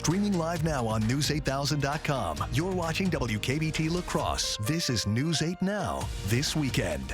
Streaming live now on News8000.com. You're watching WKBT La Crosse. This is News 8 Now, this weekend.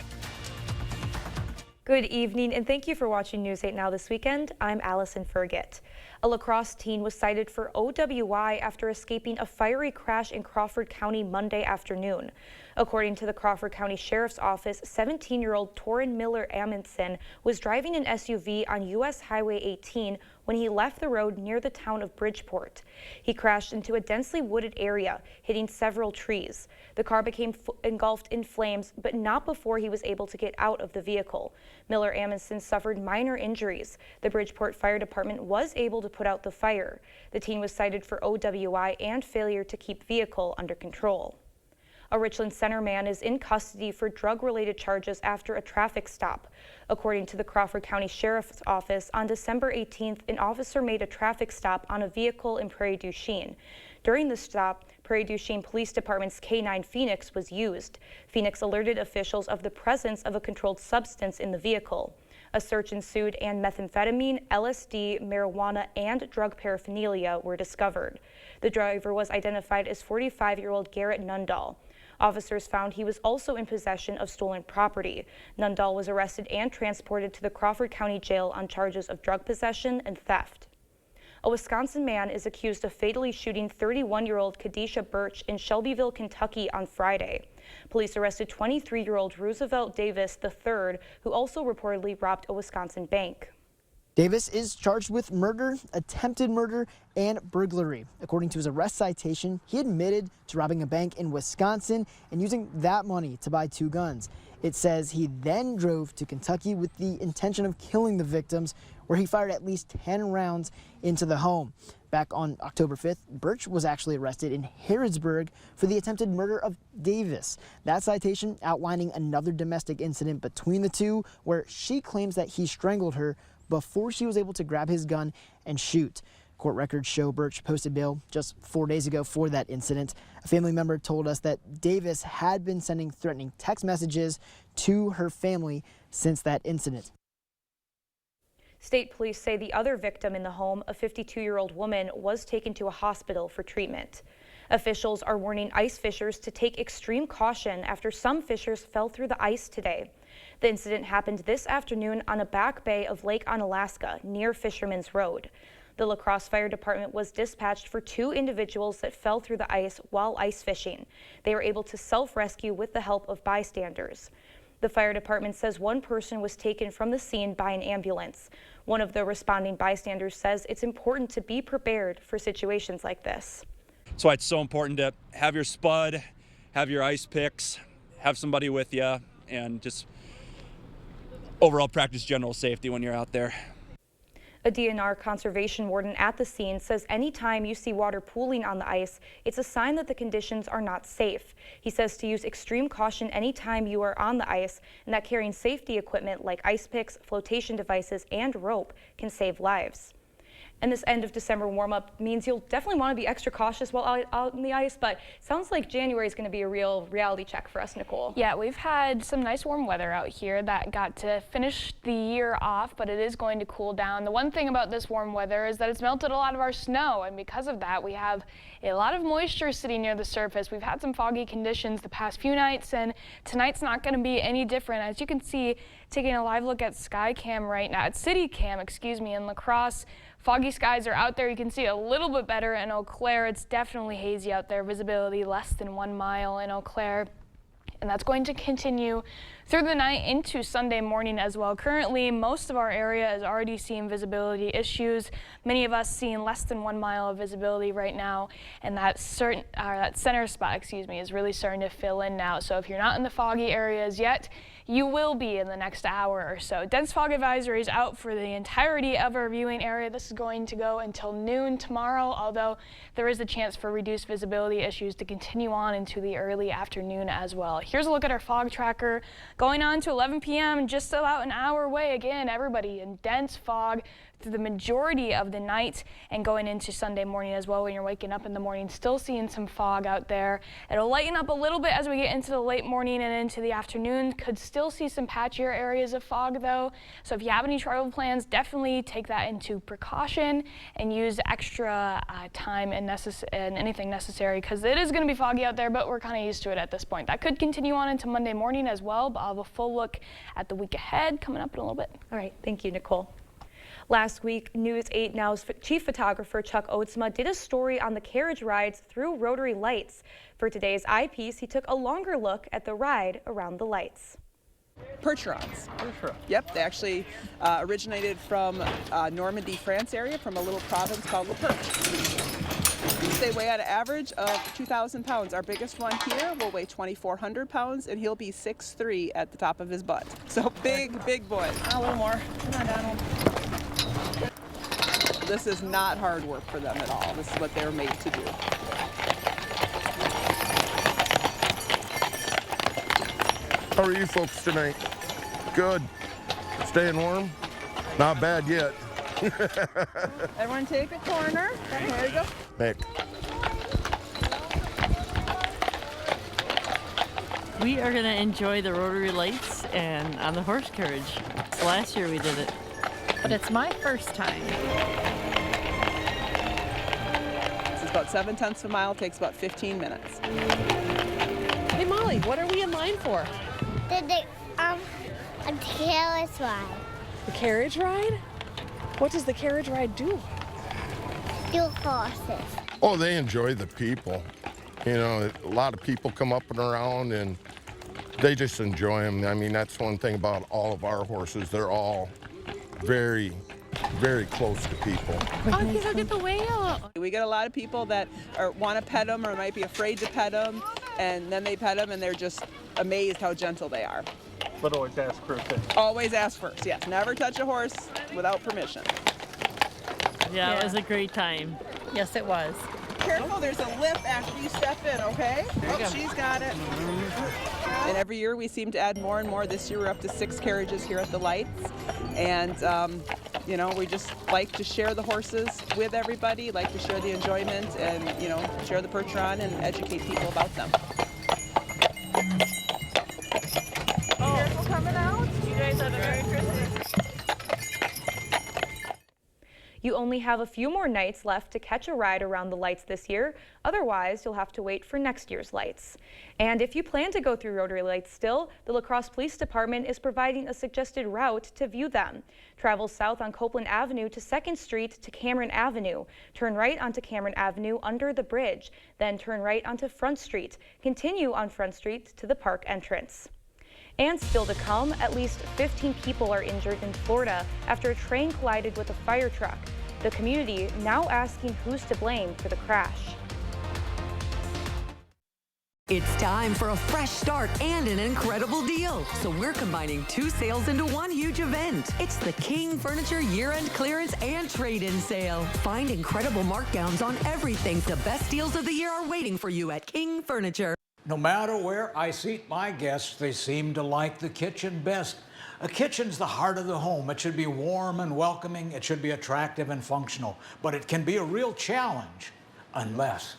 Good evening, and thank you for watching News 8 Now this weekend. I'm Allison Fergit. A La Crosse teen was cited for OWI after escaping a fiery crash in Crawford County Monday afternoon. According to the Crawford County Sheriff's Office, 17-year-old Torrin Miller Amundsen was driving an SUV on U.S. Highway 18 when he left the road near the town of Bridgeport. He crashed into a densely wooded area, hitting several trees. The car became engulfed in flames, but not before he was able to get out of the vehicle. Miller Amundsen suffered minor injuries. The Bridgeport Fire Department was able to put out the fire. The teen was cited for OWI and failure to keep vehicle under control. A Richland Center man is in custody for drug-related charges after a traffic stop. According to the Crawford County Sheriff's Office, on December 18th, an officer made a traffic stop on a vehicle in Prairie du Chien. During the stop, Prairie du Chien Police Department's K-9 Phoenix was used. Phoenix alerted officials of the presence of a controlled substance in the vehicle. A search ensued and methamphetamine, LSD, marijuana, and drug paraphernalia were discovered. The driver was identified as 45-year-old Garrett Nundahl. Officers found he was also in possession of stolen property. Nundahl was arrested and transported to the Crawford County Jail on charges of drug possession and theft. A Wisconsin man is accused of fatally shooting 31-year-old Kadisha Birch in Shelbyville, Kentucky on Friday. Police arrested 23-year-old Roosevelt Davis III, who also reportedly robbed a Wisconsin bank. Davis is charged with murder, attempted murder, and burglary. According to his arrest citation, he admitted to robbing a bank in Wisconsin and using that money to buy 2 guns. It says he then drove to Kentucky with the intention of killing the victims, where he fired at least 10 rounds into the home. Back on October 5th, Birch was actually arrested in Harrodsburg for the attempted murder of Davis. That citation outlining another domestic incident between the two, where she claims that he strangled her before she was able to grab his gun and shoot. Court records show Birch posted bail just 4 days ago for that incident. A family member told us that Davis had been sending threatening text messages to her family since that incident. State police say the other victim in the home, a 52-year-old woman, was taken to a hospital for treatment. Officials are warning ice fishers to take extreme caution after some fishers fell through the ice today. The incident happened this afternoon on a back bay of Lake Onalaska near Fisherman's Road. The La Crosse Fire Department was dispatched for 2 individuals that fell through the ice while ice fishing. They were able to self-rescue with the help of bystanders. The fire department says 1 person was taken from the scene by an ambulance. One of the responding bystanders says it's important to be prepared for situations like this. That's why it's so important to have your spud, have your ice picks, have somebody with you, and just overall practice general safety when you're out there. A DNR conservation warden at the scene says anytime you see water pooling on the ice, it's a sign that the conditions are not safe. He says to use extreme caution anytime you are on the ice, and that carrying safety equipment like ice picks, flotation devices, and rope can save lives. And this end of December warm-up means you'll definitely want to be extra cautious while out on the ice, but it sounds like January is going to be a real reality check for us, Nicole. Yeah, we've had some nice warm weather out here that got to finish the year off, but it is going to cool down. The one thing about this warm weather is that it's melted a lot of our snow, and because of that, we have a lot of moisture sitting near the surface. We've had some foggy conditions the past few nights, and tonight's not going to be any different. As you can see, taking a live look at SkyCam right now, at CityCam, excuse me, in La Crosse, foggy skies are out there. You can see a little bit better in Eau Claire. It's definitely hazy out there. Visibility less than 1 mile in Eau Claire. And that's going to continue through the night into Sunday morning as well. Currently, most of our area is already seeing visibility issues. Many of us seeing less than 1 mile of visibility right now. And that center spot, is really starting to fill in now. So if you're not in the foggy areas yet, you will be in the next hour or so. Dense fog advisory is out for the entirety of our viewing area. This is going to go until noon tomorrow, although there is a chance for reduced visibility issues to continue on into the early afternoon as well. Here's a look at our fog tracker. Going on to 11 p.m., just about an hour away. Again, everybody in dense fog through the majority of the night and going into Sunday morning as well. When you're waking up in the morning, still seeing some fog out there. It'll lighten up a little bit as we get into the late morning and into the afternoon. Could still see some patchier areas of fog though. So if you have any travel plans, definitely take that into precaution and use extra time and anything necessary, because it is going to be foggy out there, but we're kind of used to it at this point. That could continue on into Monday morning as well, but I'll have a full look at the week ahead coming up in a little bit. All right, thank you, Nicole. Last week, News 8 Now's chief photographer Chuck Oatsma did a story on the carriage rides through Rotary Lights. For today's eyepiece, he took a longer look at the ride around the lights. Percherons. Yep, they actually originated from Normandy, France area, from a little province called La Perche. They weigh at an average of 2,000 pounds. Our biggest one here will weigh 2,400 pounds, and he'll be 6'3" at the top of his butt. So big boy. A little more. Come on, Donald. This is not hard work for them at all. This is what they're made to do. How are you folks tonight? Good. Staying warm? Not bad yet. Everyone take a corner. There you go. Mick. We are going to enjoy the Rotary Lights and on the horse carriage. Last year we did it. But it's my first time. This is about 7/10 of a mile. Takes about 15 minutes. Hey Molly, what are we in line for? A carriage ride. The carriage ride? What does the carriage ride do? Do horses. Oh, they enjoy the people. You know, a lot of people come up and around and they just enjoy them. I mean, that's one thing about all of our horses. They're all very, very close to people. Oh, look at the whale. We get a lot of people that want to pet them or might be afraid to pet them, and then they pet them and they're just amazed how gentle they are. But always ask first. Always ask first, yes. Never touch a horse without permission. Yeah, it was a great time. Yes, it was. Careful, there's a lip after you step in, okay? Oh, she's got it. And every year we seem to add more and more. This year we're up to 6 carriages here at the Lights. And, you know, we just like to share the horses with everybody, like to share the enjoyment and, you know, share the Percheron and educate people about them. Careful coming out. You guys have a Merry Christmas. You only have a few more nights left to catch a ride around the lights this year. Otherwise, you'll have to wait for next year's lights. And if you plan to go through Rotary Lights still, the La Crosse Police Department is providing a suggested route to view them. Travel south on Copeland Avenue to 2nd Street to Cameron Avenue. Turn right onto Cameron Avenue under the bridge. Then turn right onto Front Street. Continue on Front Street to the park entrance. And still to come, at least 15 people are injured in Florida after a train collided with a fire truck. The community now asking who's to blame for the crash. It's time for a fresh start and an incredible deal. So we're combining 2 sales into one huge event. It's the King Furniture Year-End Clearance and Trade-In Sale. Find incredible markdowns on everything. The best deals of the year are waiting for you at King Furniture. No matter where I seat my guests, they seem to like the kitchen best. A kitchen's the heart of the home. It should be warm and welcoming. It should be attractive and functional. But it can be a real challenge unless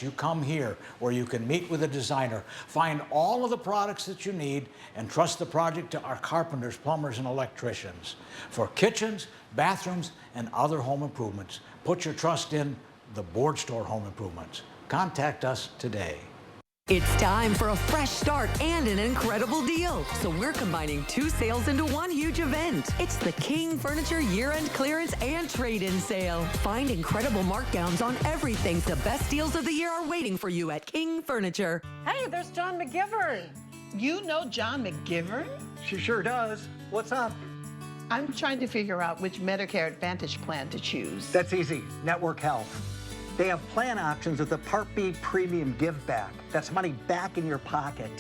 you come here where you can meet with a designer, find all of the products that you need, and trust the project to our carpenters, plumbers, and electricians. For kitchens, bathrooms, and other home improvements, put your trust in the Board Store Home Improvements. Contact us today. It's time for a fresh start and an incredible deal. So we're combining 2 sales into one huge event. It's the King Furniture Year-End Clearance and Trade-In Sale. Find incredible markdowns on everything. The best deals of the year are waiting for you at King Furniture. Hey, there's John McGivern. You know John McGivern? She sure does. What's up? I'm trying to figure out which Medicare Advantage plan to choose. That's easy. Network Health. They have plan options with the Part B Premium Give Back. That's money back in your pocket.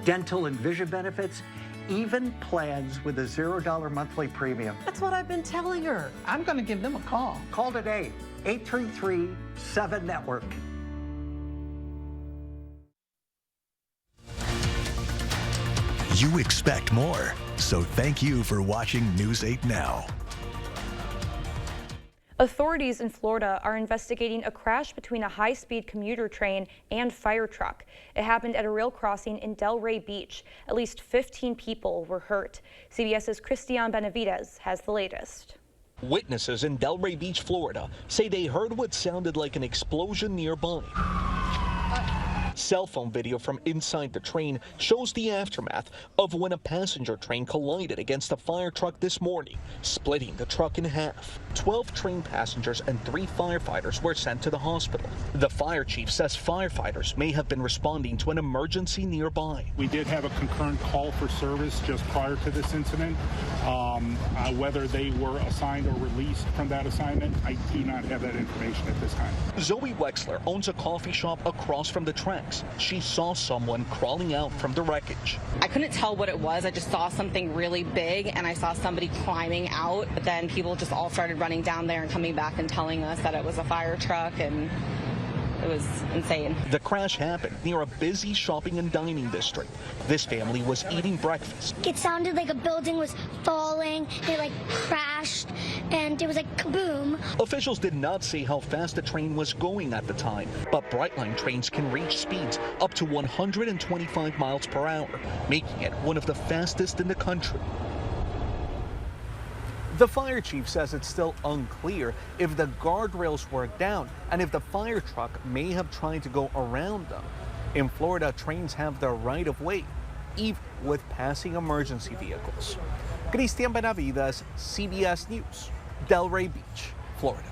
Dental and vision benefits, even plans with a $0 monthly premium. That's what I've been telling her. I'm going to give them a call. Call today, 833-7-NETWORK. You expect more, so thank you for watching News 8 Now. Authorities in Florida are investigating a crash between a high-speed commuter train and fire truck. It happened at a rail crossing in Delray Beach. At least 15 people were hurt. CBS's Christian Benavides has the latest. Witnesses in Delray Beach, Florida, say they heard what sounded like an explosion nearby. Cell phone video from inside the train shows the aftermath of when a passenger train collided against a fire truck this morning, splitting the truck in half. 12 train passengers and 3 firefighters were sent to the hospital. The fire chief says firefighters may have been responding to an emergency nearby. We did have a concurrent call for service just prior to this incident. Whether they were assigned or released from that assignment, I do not have that information at this time. Zoe Wexler owns a coffee shop across from the tracks. She saw someone crawling out from the wreckage. I couldn't tell what it was. I just saw something really big and I saw somebody climbing out. But then people just all started running down there and coming back and telling us that it was a fire truck, and it was insane. The crash happened near a busy shopping and dining district. This family was eating breakfast. It sounded like a building was falling. It like crashed and it was like kaboom. Officials did not say how fast the train was going at the time, but Brightline trains can reach speeds up to 125 miles per hour, making it one of the fastest in the country. The fire chief says it's still unclear if the guardrails were down and if the fire truck may have tried to go around them. In Florida, trains have the right of way, even with passing emergency vehicles. Christian Benavides, CBS News, Delray Beach, Florida.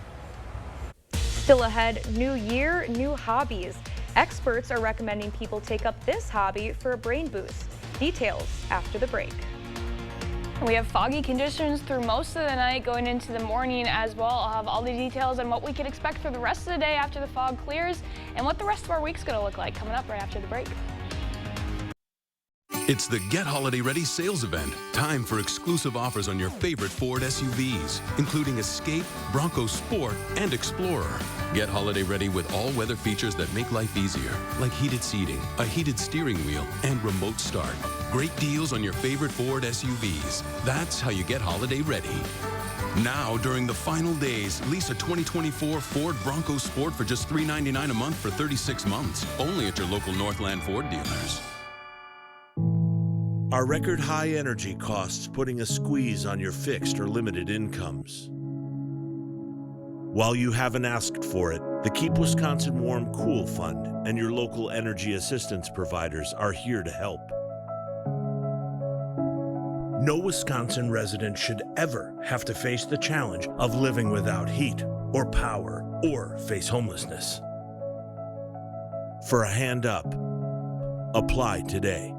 Still ahead, new year, new hobbies. Experts are recommending people take up this hobby for a brain boost. Details after the break. We have foggy conditions through most of the night, going into the morning as well. I'll have all the details on what we can expect for the rest of the day after the fog clears and what the rest of our week's going to look like coming up right after the break. It's the Get Holiday Ready sales event. Time for exclusive offers on your favorite Ford SUVs, including Escape, Bronco Sport, and Explorer. Get holiday ready with all-weather features that make life easier, like heated seating, a heated steering wheel, and remote start. Great deals on your favorite Ford SUVs. That's how you get holiday ready. Now, during the final days, lease a 2024 Ford Bronco Sport for just $399 a month for 36 months, only at your local Northland Ford dealers. Are record high energy costs putting a squeeze on your fixed or limited incomes? While you haven't asked for it, the Keep Wisconsin Warm Cool Fund and your local energy assistance providers are here to help. No Wisconsin resident should ever have to face the challenge of living without heat or power or face homelessness. For a hand up, apply today.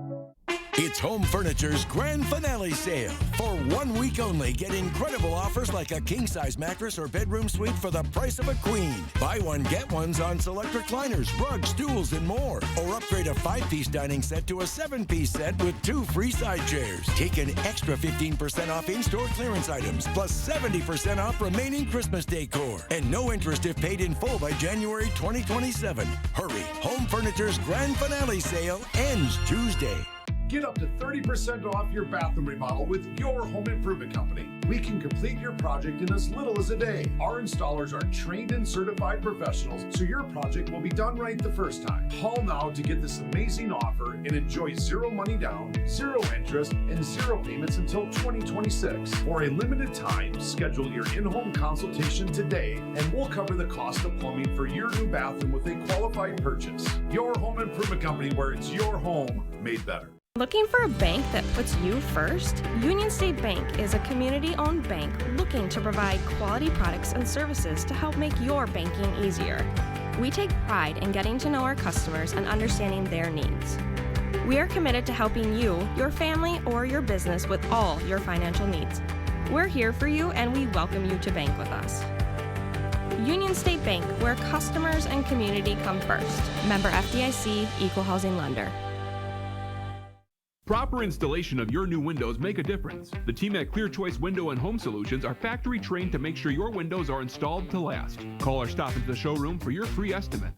It's Home Furniture's grand finale sale. For 1 week only, get incredible offers like a king-size mattress or bedroom suite for the price of a queen. Buy one, get ones on select recliners, rugs, stools, and more. Or upgrade a 5-piece dining set to a 7-piece set with 2 free side chairs. Take an extra 15% off in-store clearance items, plus 70% off remaining Christmas decor. And no interest if paid in full by January 2027. Hurry, Home Furniture's grand finale sale ends Tuesday. Get up to 30% off your bathroom remodel with your home improvement company. We can complete your project in as little as a day. Our installers are trained and certified professionals, so your project will be done right the first time. Call now to get this amazing offer and enjoy 0 money down, 0 interest, and 0 payments until 2026. For a limited time, schedule your in-home consultation today, and we'll cover the cost of plumbing for your new bathroom with a qualified purchase. Your home improvement company, where it's your home made better. Looking for a bank that puts you first? Union State Bank is a community-owned bank looking to provide quality products and services to help make your banking easier. We take pride in getting to know our customers and understanding their needs. We are committed to helping you, your family, or your business with all your financial needs. We're here for you and we welcome you to bank with us. Union State Bank, where customers and community come first. Member FDIC, Equal Housing Lender. Proper installation of your new windows make a difference. The team at Clear Choice Window and Home Solutions are factory trained to make sure your windows are installed to last. Call or stop into the showroom for your free estimate.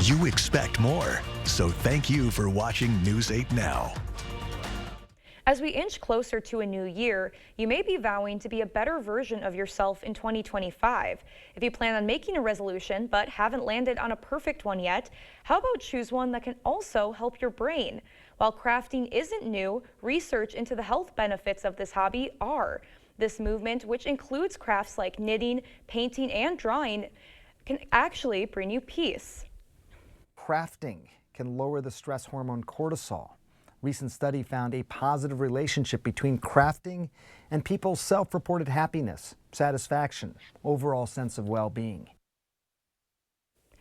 You expect more, so thank you for watching News 8 Now. As we inch closer to a new year, you may be vowing to be a better version of yourself in 2025. If you plan on making a resolution but haven't landed on a perfect one yet, how about choose one that can also help your brain? While crafting isn't new, research into the health benefits of this hobby are. This movement, which includes crafts like knitting, painting, and drawing, can actually bring you peace. Crafting can lower the stress hormone cortisol. Recent study found a positive relationship between crafting and people's self-reported happiness, satisfaction, overall sense of well-being.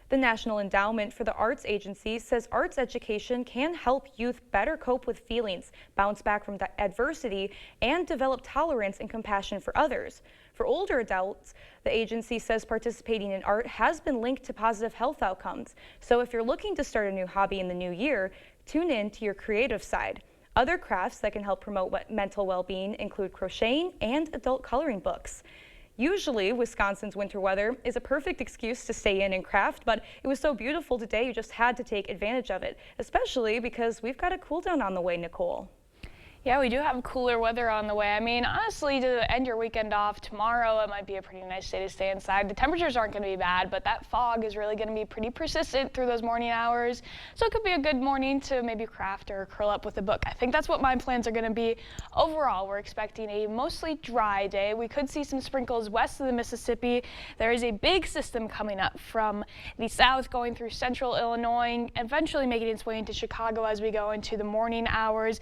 The National Endowment for the Arts Agency says arts education can help youth better cope with feelings, bounce back from adversity, and develop tolerance and compassion for others. For older adults, the agency says participating in art has been linked to positive health outcomes. So if you're looking to start a new hobby in the new year, tune in to your creative side. Other crafts that can help promote mental well-being include crocheting and adult coloring books. Usually, Wisconsin's winter weather is a perfect excuse to stay in and craft, but it was so beautiful today you just had to take advantage of it, especially because we've got a cool down on the way, Nicole. Yeah, we do have cooler weather on the way. I mean, honestly, to end your weekend off tomorrow, it might be a pretty nice day to stay inside. The temperatures aren't going to be bad, but that fog is really going to be pretty persistent through those morning hours. So it could be a good morning to maybe craft or curl up with a book. I think that's what my plans are going to be. Overall, we're expecting a mostly dry day. We could see some sprinkles west of the Mississippi. There is a big system coming up from the south going through central Illinois, eventually making its way into Chicago as we go into the morning hours.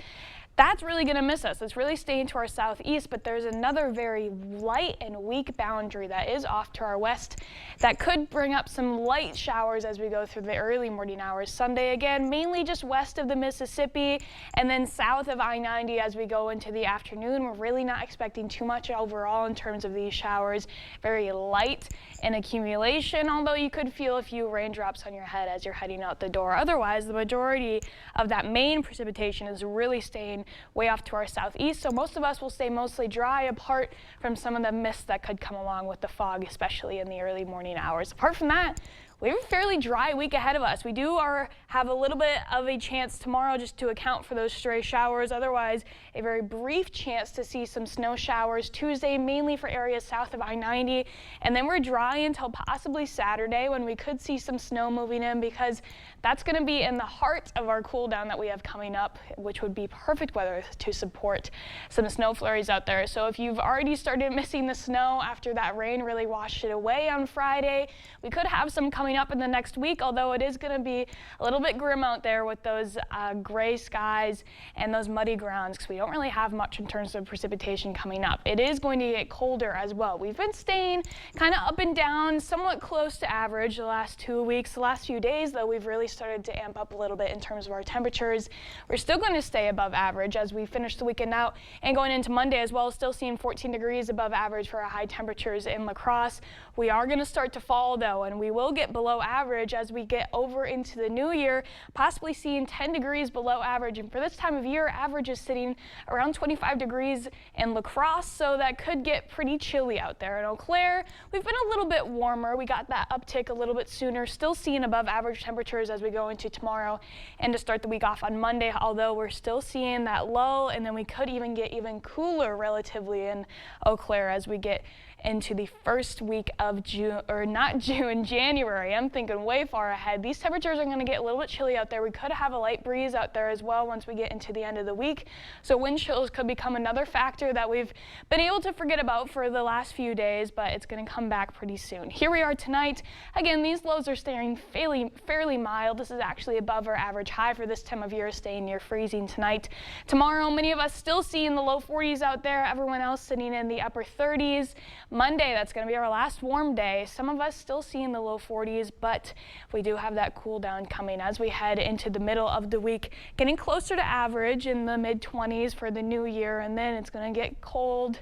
That's really going to miss us. It's really staying to our southeast, but there's another very light and weak boundary that is off to our west that could bring up some light showers as we go through the early morning hours. Sunday again, mainly just west of the Mississippi and then south of I-90 as we go into the afternoon. We're really not expecting too much overall in terms of these showers. Very light in accumulation, although you could feel a few raindrops on your head as you're heading out the door. Otherwise, the majority of that main precipitation is really staying way off to our southeast, so most of us will stay mostly dry apart from some of the mist that could come along with the fog, especially in the early morning hours. Apart from that, we have a fairly dry week ahead of us. We do have a little bit of a chance tomorrow just to account for those stray showers. Otherwise, a very brief chance to see some snow showers Tuesday, mainly for areas south of I-90. And then we're dry until possibly Saturday when we could see some snow moving in, because that's going to be in the heart of our cool down that we have coming up, which would be perfect weather to support some snow flurries out there. So if you've already started missing the snow after that rain really washed it away on Friday, we could have some coming up in the next week, although it is going to be a little bit grim out there with those gray skies and those muddy grounds, because we don't really have much in terms of precipitation coming up. It is going to get colder as well. We've been staying kind of up and down, somewhat close to average the last 2 weeks. The last few days, though, we've really started to amp up a little bit in terms of our temperatures. We're still going to stay above average as we finish the weekend out and going into Monday as well, still seeing 14 degrees above average for our high temperatures in La Crosse. We are going to start to fall, though, and we will get below average as we get over into the new year, possibly seeing 10 degrees below average. And for this time of year, average is sitting around 25 degrees in La Crosse, so that could get pretty chilly out there. In Eau Claire, we've been a little bit warmer. We got that uptick a little bit sooner, still seeing above average temperatures as we go into tomorrow and to start the week off on Monday, although we're still seeing that lull, and then we could even get even cooler relatively in Eau Claire as we get into the first week of June, or not June, January. I'm thinking way far ahead. These temperatures are going to get a little bit chilly out there. We could have a light breeze out there as well once we get into the end of the week. So wind chills could become another factor that we've been able to forget about for the last few days, but it's going to come back pretty soon. Here we are tonight. Again, these lows are staying fairly mild. This is actually above our average high for this time of year, staying near freezing tonight. Tomorrow, many of us still seeing the low 40s out there. Everyone else sitting in the upper 30s. Monday, that's going to be our last warm day. Some of us still seeing the low 40s, but we do have that cool down coming as we head into the middle of the week, getting closer to average in the mid 20s for the new year, and then it's going to get cold.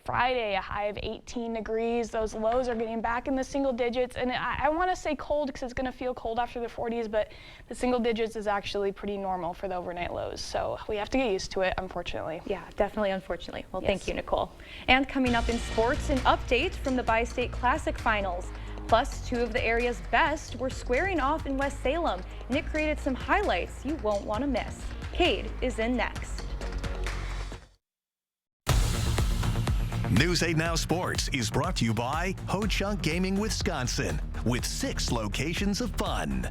Friday, a high of 18 degrees. Those lows are getting back in the single digits, and I want to say cold because it's going to feel cold after the 40s, but the single digits is actually pretty normal for the overnight lows, so we have to get used to it, unfortunately. Yeah, definitely unfortunately. Well, Yes. Thank you, Nicole. And coming up in sports, an update from the Bi-State Classic Finals. Plus, two of the area's best were squaring off in West Salem, and it created some highlights you won't want to miss. Cade is in next. News 8 Now Sports is brought to you by Ho Chunk Gaming Wisconsin, with 6 locations of fun.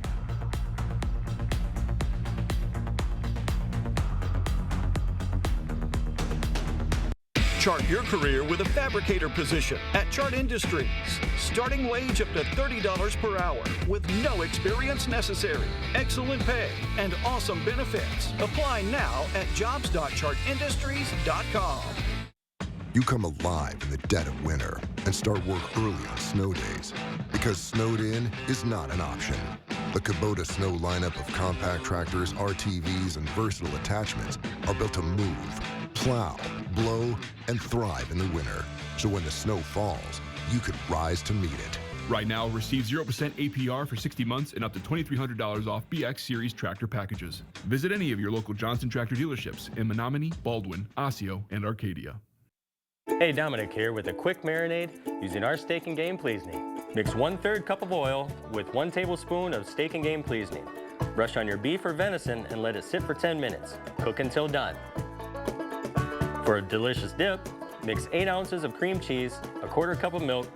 Chart your career with a fabricator position at Chart Industries. Starting wage up to $30 per hour with no experience necessary. Excellent pay and awesome benefits. Apply now at jobs.chartindustries.com. You come alive in the dead of winter and start work early on snow days because snowed in is not an option. The Kubota Snow lineup of compact tractors, RTVs, and versatile attachments are built to move, plow, blow, and thrive in the winter. So when the snow falls, you can rise to meet it. Right now, receive 0% APR for 60 months and up to $2,300 off BX Series tractor packages. Visit any of your local Johnson Tractor dealerships in Menominee, Baldwin, Osseo, and Arcadia. Hey, Dominic here with a quick marinade using our Steak and Game Pleasing. Mix 1/3 cup of oil with 1 tablespoon of Steak and Game Pleasing. Brush on your beef or venison and let it sit for 10 minutes. Cook until done. For a delicious dip, mix 8 ounces of cream cheese, a 1/4 cup of milk,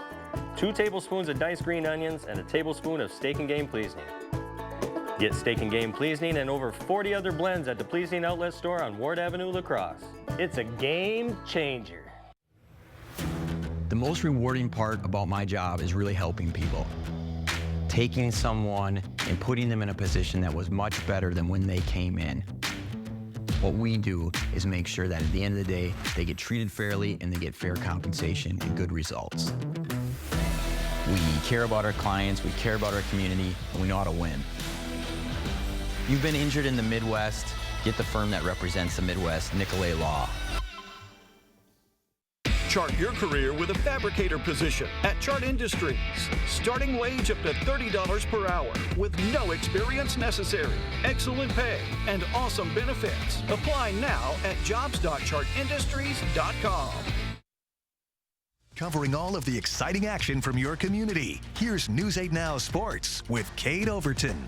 2 tablespoons of diced green onions, and a tablespoon of Steak and Game Pleasing. Get Steak and Game Pleasing and over 40 other blends at the Pleasing Outlet Store on Ward Avenue, La Crosse. It's a game changer. The most rewarding part about my job is really helping people. Taking someone and putting them in a position that was much better than when they came in. What we do is make sure that at the end of the day, they get treated fairly and they get fair compensation and good results. We care about our clients, we care about our community, and we know how to win. You've been injured in the Midwest, get the firm that represents the Midwest, Nicolay Law. Chart your career with a fabricator position at Chart Industries. Starting wage up to $30 per hour with no experience necessary. Excellent pay and awesome benefits. Apply now at jobs.chartindustries.com. Covering all of the exciting action from your community, here's News 8 Now Sports with Kate Overton.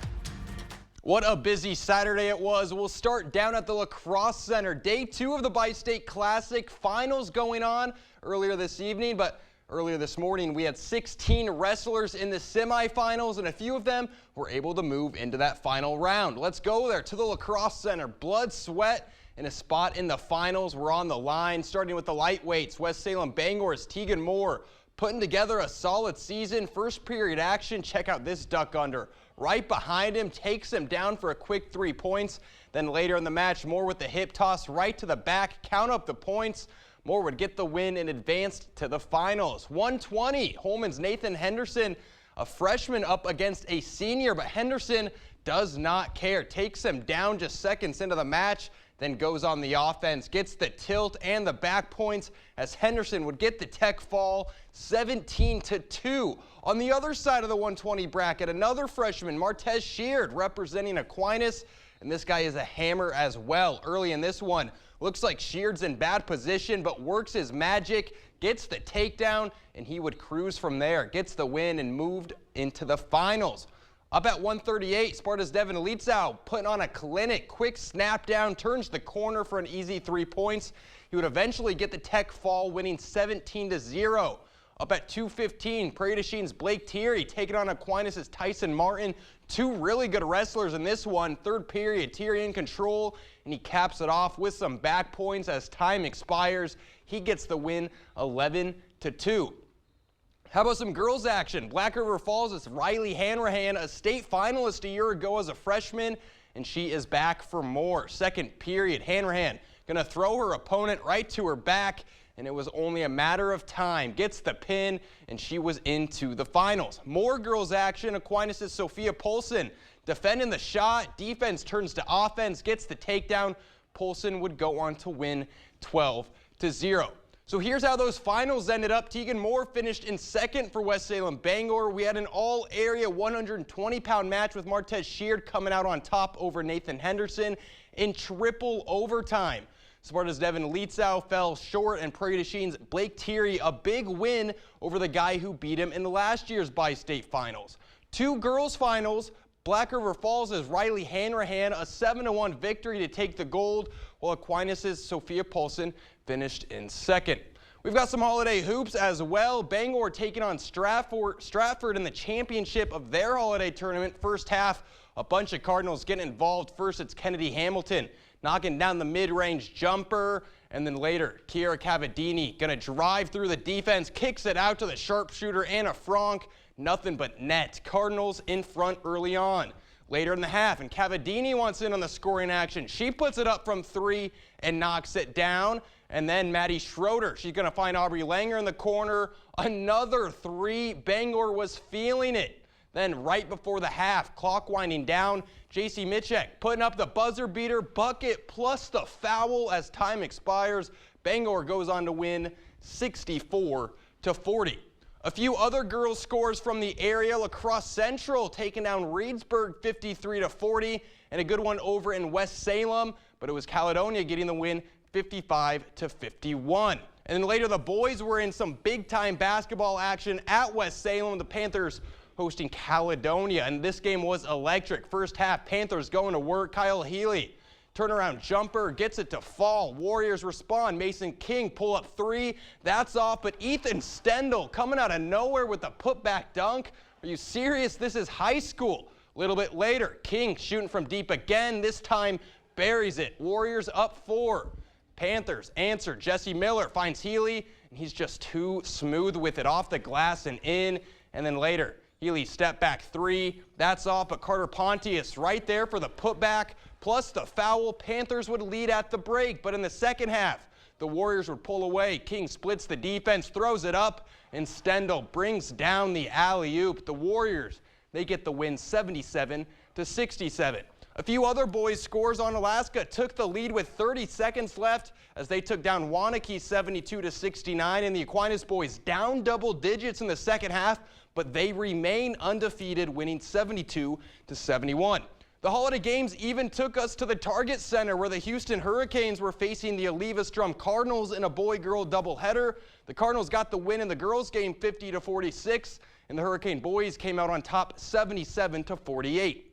What a busy Saturday it was. We'll start down at the La Crosse Center. Day 2 of the Bi-State Classic. Finals going on earlier this evening, but earlier this morning we had 16 wrestlers in the semifinals, and a few of them were able to move into that final round. Let's go there to the La Crosse Center. Blood, sweat, and a spot in the finals were on the line, starting with the lightweights. West Salem Bangor's Tegan Moore putting together a solid season. First period action, check out this duck under. Right behind him, takes him down for a quick 3 points. Then later in the match, Moore with the hip toss right to the back, count up the points. Moore would get the win and advanced to the finals. 120, Holman's Nathan Henderson, a freshman up against a senior, but Henderson does not care. Takes him down just seconds into the match, then goes on the offense, gets the tilt and the back points as Henderson would get the tech fall 17-2. On the other side of the 120 bracket, another freshman, Martez Sheard, representing Aquinas, and this guy is a hammer as well. Early in this one, looks like Sheard's in bad position, but works his magic, gets the takedown, and he would cruise from there. Gets the win and moved into the finals. Up at 138, Sparta's Devin Elitzau putting on a clinic, quick snap down, turns the corner for an easy 3 points. He would eventually get the tech fall, winning 17-0. Up at 215, Prairie du Chine's Blake Thierry taking on Aquinas' Tyson Martin. 2 really good wrestlers in this one. Third period, Thierry in control, and he caps it off with some back points as time expires. He gets the win 11-2. How about some girls action? Black River Falls is Riley Hanrahan, a state finalist a year ago as a freshman, and she is back for more. Second period, Hanrahan gonna throw her opponent right to her back, and it was only a matter of time. Gets the pin, and she was into the finals. More girls action, Aquinas' Sophia Polson defending the shot. Defense turns to offense, gets the takedown. Polson would go on to win 12-0. So here's how those finals ended up. Tegan Moore finished in second for West Salem Bangor. We had an all-area 120-pound match with Martez Sheard coming out on top over Nathan Henderson in triple overtime. Sparta's Devin Elitzau fell short, and Prairie du Chine's Blake Thierry a big win over the guy who beat him in the last year's Bi-State Finals. 2 girls finals, Black River Falls' Riley Hanrahan a 7-1 victory to take the gold, while Aquinas' Sophia Polson finished in second. We've got some holiday hoops as well. Bangor taking on Stratford in the championship of their holiday tournament. First half, a bunch of Cardinals getting involved. First, it's Kennedy Hamilton knocking down the mid-range jumper. And then later, Kiera Cavadini going to drive through the defense, kicks it out to the sharpshooter, Anna Frank. Nothing but net. Cardinals in front early on. Later in the half, and Cavadini wants in on the scoring action. She puts it up from 3 and knocks it down. And then Maddie Schroeder, she's going to find Aubrey Langer in the corner. Another 3. Bangor was feeling it. Then right before the half, clock winding down, JC Mitchek putting up the buzzer beater bucket plus the foul as time expires. Bangor goes on to win 64-40. A few other girls' scores from the area. La Crosse Central taking down Reedsburg 53-40, and a good one over in West Salem, but it was Caledonia getting the win 55-51. And then later the boys were in some big-time basketball action at West Salem. The Panthers hosting Caledonia, and this game was electric. First half, Panthers going to work. Kyle Healy, turnaround jumper, gets it to fall. Warriors respond. Mason King pull up 3. That's off, but Ethan Stendel coming out of nowhere with a putback dunk. Are you serious? This is high school. A little bit later, King shooting from deep again. This time buries it. Warriors up 4. Panthers answer. Jesse Miller finds Healy, and he's just too smooth with it off the glass and in. And then later, Healy step back 3. That's off, but Carter Pontius right there for the putback. Plus the foul. Panthers would lead at the break, but in the second half, the Warriors would pull away. King splits the defense, throws it up, and Stendel brings down the alley-oop. The Warriors, they get the win 77-67. A few other boys' scores on Alaska took the lead with 30 seconds left as they took down Waunakee 72-69, and the Aquinas boys down double digits in the second half, but they remain undefeated, winning 72-71. The holiday games even took us to the Target Center, where the Houston Hurricanes were facing the Aliva Strum Cardinals in a boy-girl doubleheader. The Cardinals got the win in the girls' game 50-46, and the Hurricane boys came out on top 77-48.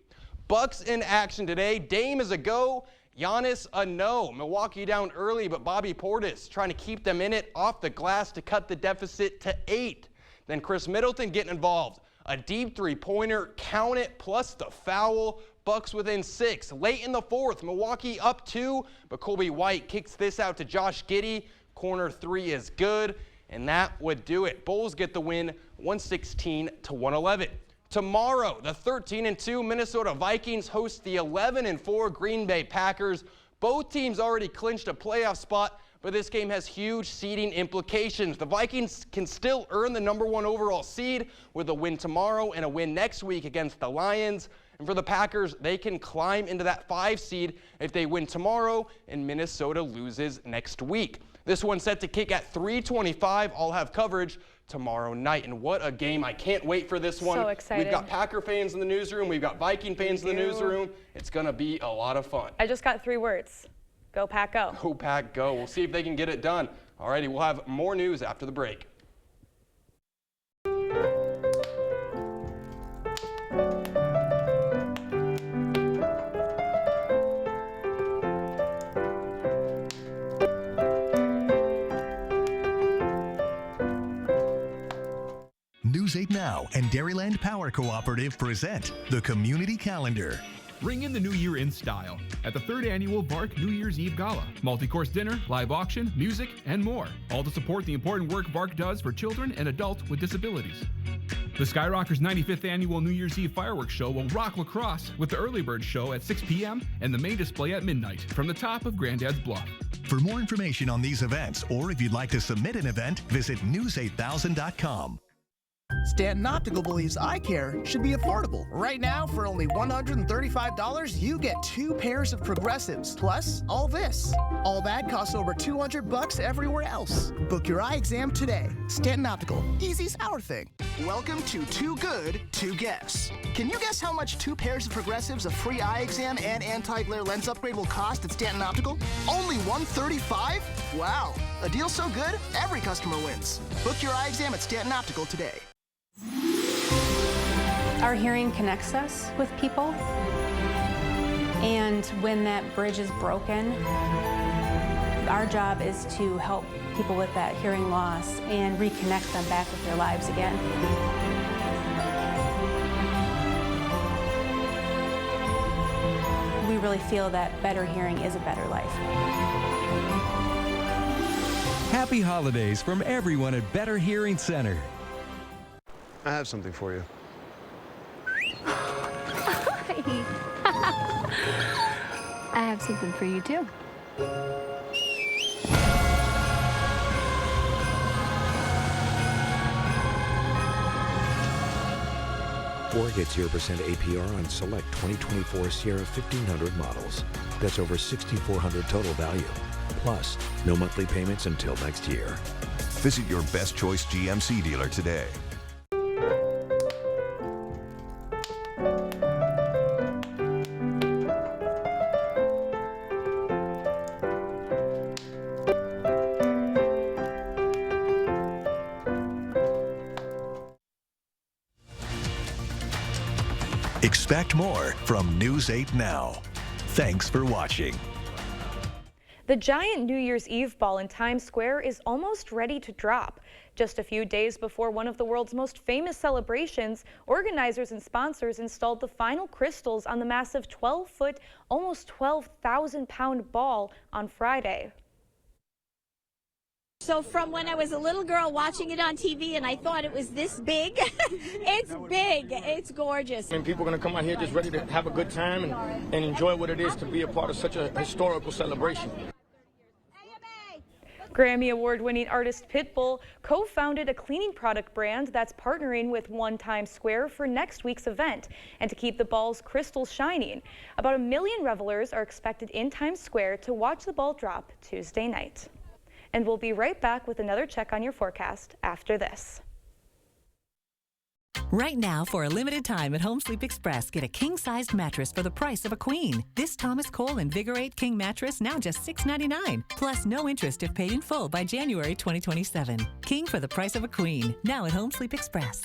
Bucks in action today. Dame is a go. Giannis a no. Milwaukee down early, but Bobby Portis trying to keep them in it off the glass to cut the deficit to 8. Then Chris Middleton getting involved. A deep 3-pointer, count it, plus the foul. Bucks within 6. Late in the fourth, Milwaukee up 2, but Colby White kicks this out to Josh Giddey. Corner 3 is good, and that would do it. Bulls get the win 116-111. Tomorrow, the 13-2 Minnesota Vikings host the 11-4 Green Bay Packers. Both teams already clinched a playoff spot, but this game has huge seeding implications. The Vikings can still earn the #1 overall seed with a win tomorrow and a win next week against the Lions. And for the Packers, they can climb into that 5 seed if they win tomorrow and Minnesota loses next week. This one's set to kick at 3:25. I'll have coverage tomorrow night. And what a game. I can't wait for this one. So excited. We've got Packer fans in the newsroom. We've got Viking fans in the newsroom. It's going to be a lot of fun. I just got 3 words. Go Pack Go. Go Pack Go. We'll see if they can get it done. All righty, we'll have more news after the break. News 8 Now and Dairyland Power Cooperative present the Community Calendar. Ring in the new year in style at the 3rd annual VARC New Year's Eve Gala. Multi-course dinner, live auction, music, and more. All to support the important work VARC does for children and adults with disabilities. The Skyrockers 95th Annual New Year's Eve Fireworks Show will rock La Crosse with the early bird show at 6 p.m. and the main display at midnight from the top of Granddad's Bluff. For more information on these events, or if you'd like to submit an event, visit news8000.com. Stanton Optical believes eye care should be affordable. Right now, for only $135, you get 2 pairs of progressives, plus all this. All that costs over $200 everywhere else. Book your eye exam today. Stanton Optical, easy's our thing. Welcome to Too Good to Guess. Can you guess how much 2 pairs of progressives, a free eye exam, and anti-glare lens upgrade will cost at Stanton Optical? Only $135? Wow, a deal so good, every customer wins. Book your eye exam at Stanton Optical today. Our hearing connects us with people, and when that bridge is broken, our job is to help people with that hearing loss and reconnect them back with their lives again. We really feel that better hearing is a better life. Happy holidays from everyone at Better Hearing Center. I have something for you. I have something for you too. Ford gets 0% APR on select 2024 Sierra 1500 models. That's over $6,400 total value. Plus, no monthly payments until next year. Visit your Best Choice GMC dealer today. Expect more from News 8 Now. Thanks for watching. The giant New Year's Eve ball in Times Square is almost ready to drop. Just a few days before one of the world's most famous celebrations, organizers and sponsors installed the final crystals on the massive 12-foot, almost 12,000-pound ball on Friday. So from when I was a little girl watching it on TV and I thought it was this big, it's big, it's gorgeous. And people are going to come out here just ready to have a good time and enjoy what it is to be a part of such a historical celebration. Grammy Award-winning artist Pitbull co-founded a cleaning product brand that's partnering with One Times Square for next week's event and to keep the ball's crystals shining. About 1 million revelers are expected in Times Square to watch the ball drop Tuesday night. And we'll be right back with another check on your forecast after this. Right now, for a limited time at Home Sleep Express, get a king-sized mattress for the price of a queen. This Thomas Cole Invigorate King mattress now just $6.99, plus no interest if paid in full by January 2027. King for the price of a queen, now at Home Sleep Express.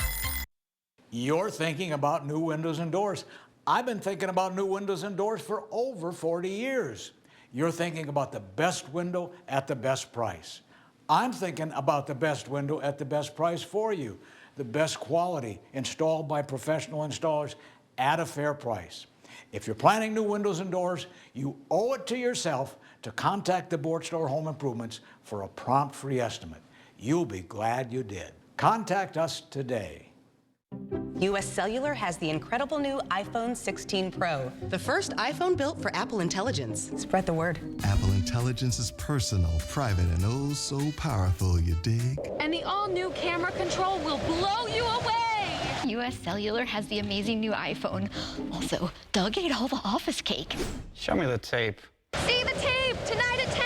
You're thinking about new windows and doors. I've been thinking about new windows and doors for over 40 years. You're thinking about the best window at the best price. I'm thinking about the best window at the best price for you. The best quality installed by professional installers at a fair price. If you're planning new windows and doors, you owe it to yourself to contact the Board Store Home Improvements for a prompt free estimate. You'll be glad you did. Contact us today. U.S. Cellular has the incredible new iPhone 16 Pro. The first iPhone built for Apple Intelligence. Spread the word. Apple Intelligence is personal, private, and oh so powerful, you dig? And the all-new camera control will blow you away! U.S. Cellular has the amazing new iPhone. Also, Doug ate all the office cake. Show me the tape. See the tape tonight at 10!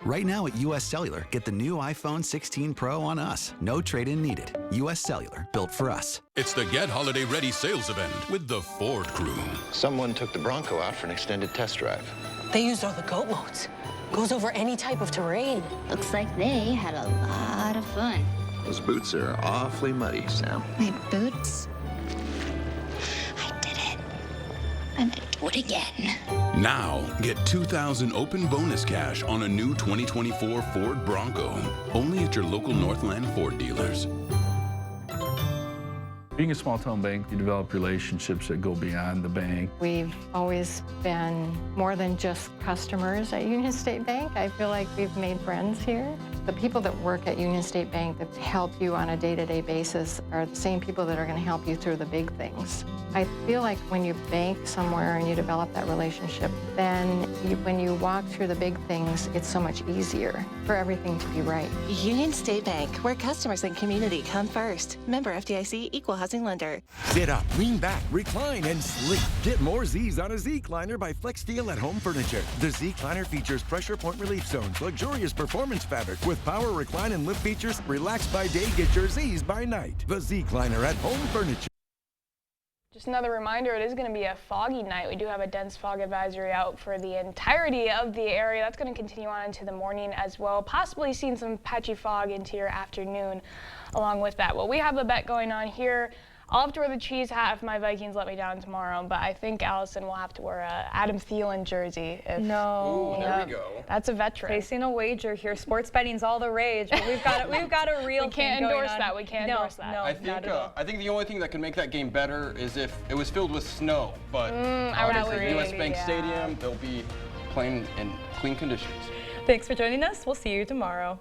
Right now at U.S. Cellular, get the new iPhone 16 Pro on us. No trade-in needed. U.S. Cellular, built for us. It's the Get Holiday Ready sales event with the Ford crew. Someone took the Bronco out for an extended test drive. They used all the GOAT modes. Goes over any type of terrain. Looks like they had a lot of fun. Those boots are awfully muddy, Sam. My boots? I did it. I'm gonna do it again. Now, get $2,000 open bonus cash on a new 2024 Ford Bronco. Only at your local Northland Ford dealers. Being a small-town bank, you develop relationships that go beyond the bank. We've always been more than just customers at Union State Bank. I feel like we've made friends here. The people that work at Union State Bank that help you on a day-to-day basis are the same people that are going to help you through the big things. I feel like when you bank somewhere and you develop that relationship, then when you walk through the big things, it's so much easier for everything to be right. Union State Bank, where customers and community come first. Member FDIC, Equal Housing Lender. Sit up, lean back, recline, and sleep. Get more Z's on a Z-Cliner by FlexSteel at Home Furniture. The Z-Cliner features pressure point relief zones, luxurious performance fabric with power recline and lift features. Relax by day, get your Z's by night. The Z-Cliner at Home Furniture. Just another reminder, it is going to be a foggy night. We do have a dense fog advisory out for the entirety of the area. That's going to continue on into the morning as well, possibly seeing some patchy fog into your afternoon along with that. Well, we have a bet going on here I'll have to wear the cheese hat if my Vikings let me down tomorrow, but I think Allison will have to wear a Adam Thielen jersey. No. Ooh, there we go. That's a veteran. Placing a wager here. Sports betting's all the rage, but we've got a real We can't thing going endorse on. that. We can't endorse that. No, I think the only thing that could make that game better is if it was filled with snow. But I would agree. US Bank Stadium, they'll be playing in clean conditions. Thanks for joining us. We'll see you tomorrow.